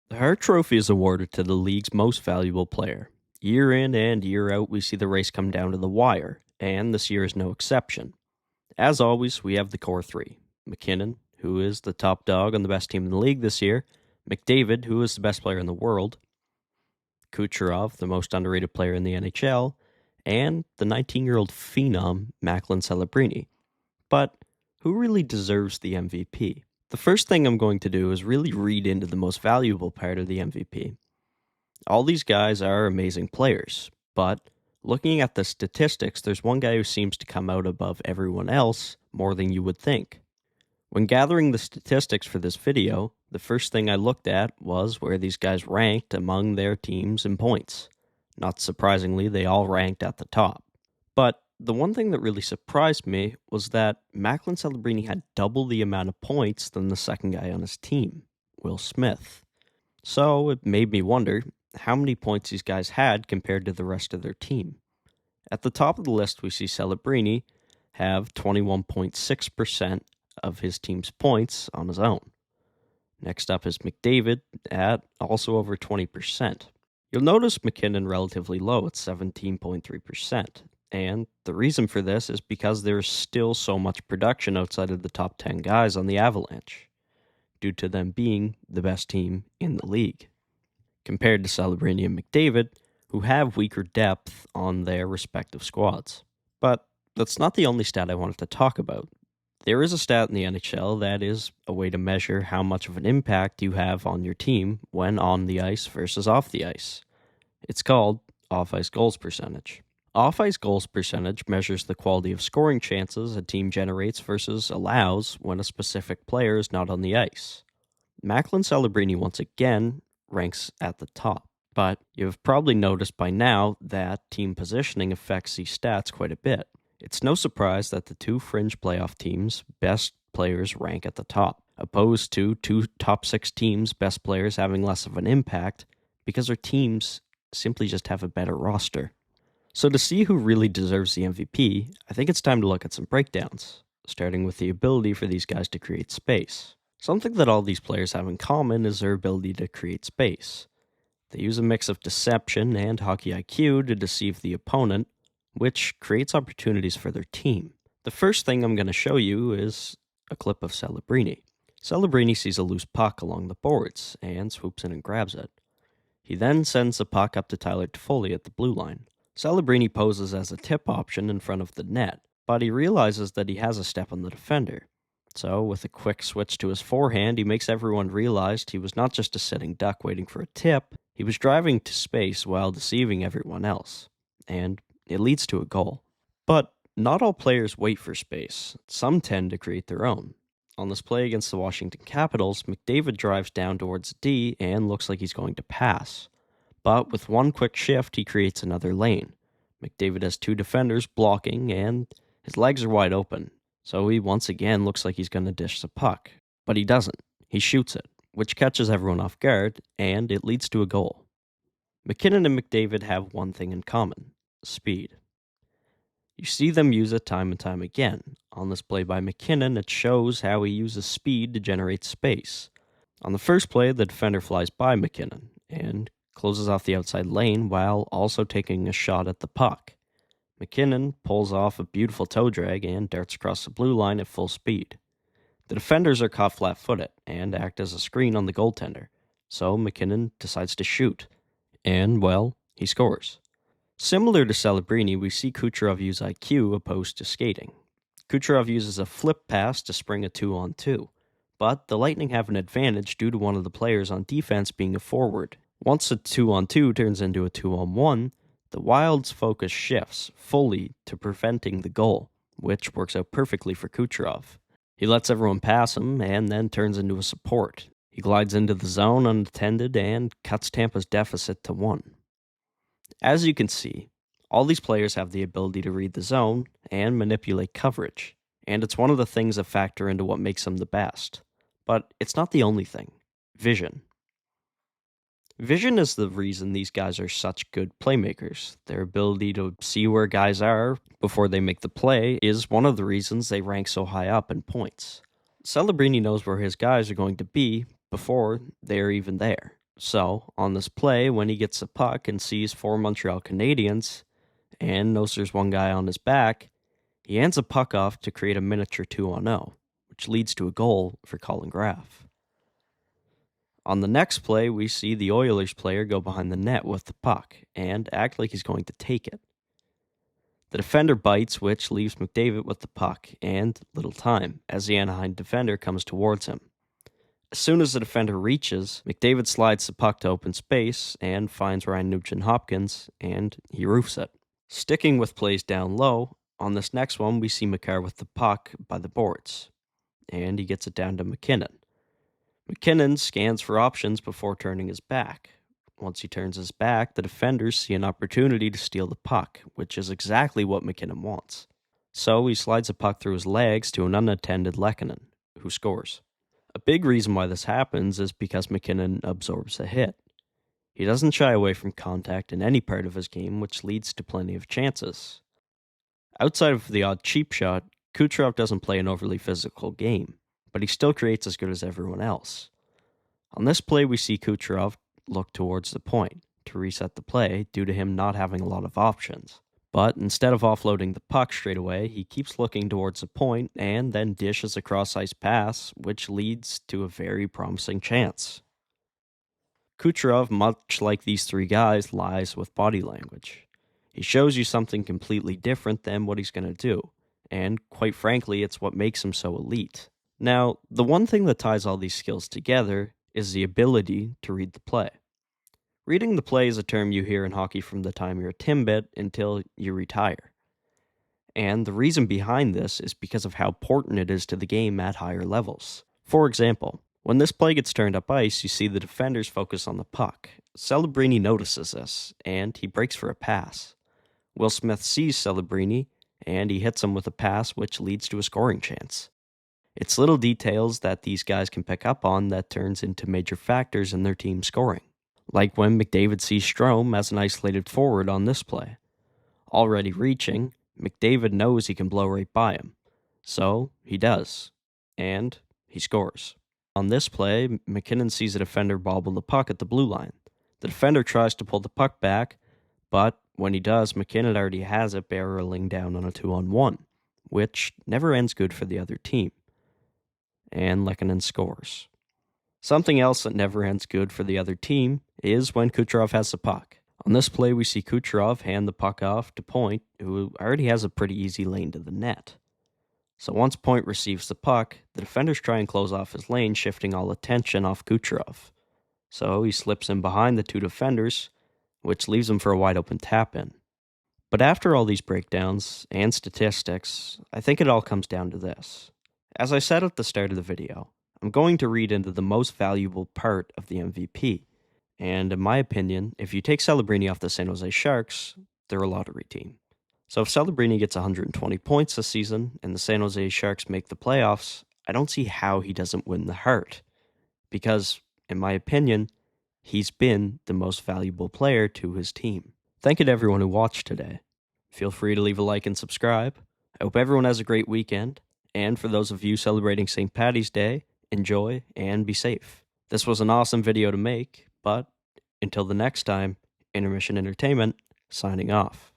The Hart Trophy is awarded to the league's most valuable player. Year in and year out, we see the race come down to the wire, and this year is no exception. As always, we have the core three: Mackinnon, who is the top dog on the best team in the league this year; McDavid, who is the best player in the world; Kucherov, the most underrated player in the NHL; and the 19-year-old phenom, Macklin Celebrini. But who really deserves the MVP? The first thing I'm going to do is really read into the most valuable part of the MVP. All these guys are amazing players, but looking at the statistics, there's one guy who seems to come out above everyone else more than you would think. When gathering the statistics for this video, the first thing I looked at was where these guys ranked among their teams in points. Not surprisingly, they all ranked at the top. But the one thing that really surprised me was that Macklin Celebrini had double the amount of points than the second guy on his team, Will Smith. So it made me wonder how many points these guys had compared to the rest of their team. At the top of the list, we see Celebrini have 21.6% of his team's points on his own. Next up is McDavid at also over 20%. You'll notice McKinnon relatively low at 17.3%. And the reason for this is because there's still so much production outside of the top 10 guys on the Avalanche, due to them being the best team in the league, compared to Celebrini and McDavid, who have weaker depth on their respective squads. But that's not the only stat I wanted to talk about. There is a stat in the NHL that is a way to measure how much of an impact you have on your team when on the ice versus off the ice. It's called off-ice goals percentage. Off-ice goals percentage measures the quality of scoring chances a team generates versus allows when a specific player is not on the ice. Macklin Celebrini once again ranks at the top, but you've probably noticed by now that team positioning affects these stats quite a bit. It's no surprise that the two fringe playoff teams' best players rank at the top, opposed to two top 6 teams' best players having less of an impact because their teams simply just have a better roster. So to see who really deserves the MVP, I think it's time to look at some breakdowns, starting with the ability for these guys to create space. Something that all these players have in common is their ability to create space. They use a mix of deception and hockey IQ to deceive the opponent, which creates opportunities for their team. The first thing I'm going to show you is a clip of Celebrini. Celebrini sees a loose puck along the boards and swoops in and grabs it. He then sends the puck up to Tyler Toffoli at the blue line. Celebrini poses as a tip option in front of the net, but he realizes that he has a step on the defender. So, with a quick switch to his forehand, he makes everyone realize he was not just a sitting duck waiting for a tip, he was driving to space while deceiving everyone else. And it leads to a goal. But not all players wait for space. Some tend to create their own. On this play against the Washington Capitals, McDavid drives down towards D and looks like he's going to pass. But with one quick shift, he creates another lane. McDavid has 2 defenders blocking, and his legs are wide open. So he once again looks like he's going to dish the puck. But he doesn't. He shoots it, which catches everyone off guard, and it leads to a goal. McKinnon and McDavid have one thing in common: speed. You see them use it time and time again. On this play by McKinnon, it shows how he uses speed to generate space. On the first play, the defender flies by McKinnon and closes off the outside lane while also taking a shot at the puck. McKinnon pulls off a beautiful toe drag and darts across the blue line at full speed. The defenders are caught flat-footed and act as a screen on the goaltender, so McKinnon decides to shoot. And, well, he scores. Similar to Celebrini, we see Kucherov use IQ opposed to skating. Kucherov uses a flip pass to spring a 2-on-2, but the Lightning have an advantage due to one of the players on defense being a forward. Once a 2-on-2 turns into a 2-on-1, the Wild's focus shifts fully to preventing the goal, which works out perfectly for Kucherov. He lets everyone pass him and then turns into a support. He glides into the zone unattended and cuts Tampa's deficit to 1. As you can see, all these players have the ability to read the zone and manipulate coverage, and it's one of the things that factor into what makes them the best. But it's not the only thing. Vision. Vision is the reason these guys are such good playmakers. Their ability to see where guys are before they make the play is one of the reasons they rank so high up in points. Celebrini knows where his guys are going to be before they're even there. So, on this play, when he gets the puck and sees 4 Montreal Canadiens and knows there's one guy on his back, he hands a puck off to create a miniature 2-on-0, which leads to a goal for Colin Graff. On the next play, we see the Oilers player go behind the net with the puck and act like he's going to take it. The defender bites, which leaves McDavid with the puck and little time as the Anaheim defender comes towards him. As soon as the defender reaches, McDavid slides the puck to open space and finds Ryan Nugent-Hopkins, and he roofs it. Sticking with plays down low, on this next one we see Makar with the puck by the boards, and he gets it down to Mackinnon. Mackinnon scans for options before turning his back. Once he turns his back, the defenders see an opportunity to steal the puck, which is exactly what Mackinnon wants. So he slides the puck through his legs to an unattended Mackinnon, who scores. A big reason why this happens is because Mackinnon absorbs a hit. He doesn't shy away from contact in any part of his game, which leads to plenty of chances. Outside of the odd cheap shot, Kucherov doesn't play an overly physical game, but he still creates as good as everyone else. On this play, we see Kucherov look towards the point to reset the play due to him not having a lot of options. But instead of offloading the puck straight away, he keeps looking towards the point and then dishes a cross-ice pass, which leads to a very promising chance. Kucherov, much like these three guys, lies with body language. He shows you something completely different than what he's going to do, and quite frankly, it's what makes him so elite. Now, the one thing that ties all these skills together is the ability to read the play. Reading the play is a term you hear in hockey from the time you're a Timbit until you retire. And the reason behind this is because of how important it is to the game at higher levels. For example, when this play gets turned up ice, you see the defenders focus on the puck. Celebrini notices this, and he breaks for a pass. Will Smith sees Celebrini, and he hits him with a pass which leads to a scoring chance. It's little details that these guys can pick up on that turns into major factors in their team scoring. Like when McDavid sees Strome as an isolated forward on this play. Already reaching, McDavid knows he can blow right by him. So, he does. And he scores. On this play, Mackinnon sees a defender bobble the puck at the blue line. The defender tries to pull the puck back, but when he does, Mackinnon already has it barreling down on a 2-on-1, which never ends good for the other team. And Mackinnon scores. Something else that never ends good for the other team is when Kucherov has the puck. On this play, we see Kucherov hand the puck off to Point, who already has a pretty easy lane to the net. So once Point receives the puck, the defenders try and close off his lane, shifting all attention off Kucherov. So he slips in behind the two defenders, which leaves him for a wide open tap-in. But after all these breakdowns and statistics, I think it all comes down to this. As I said at the start of the video, I'm going to read into the most valuable part of the MVP. And in my opinion, if you take Celebrini off the San Jose Sharks, they're a lottery team. So if Celebrini gets 120 points this season and the San Jose Sharks make the playoffs, I don't see how he doesn't win the Hart. Because, in my opinion, he's been the most valuable player to his team. Thank you to everyone who watched today. Feel free to leave a like and subscribe. I hope everyone has a great weekend. And for those of you celebrating St. Paddy's Day, enjoy and be safe. This was an awesome video to make, but until the next time, Intermission Entertainment, signing off.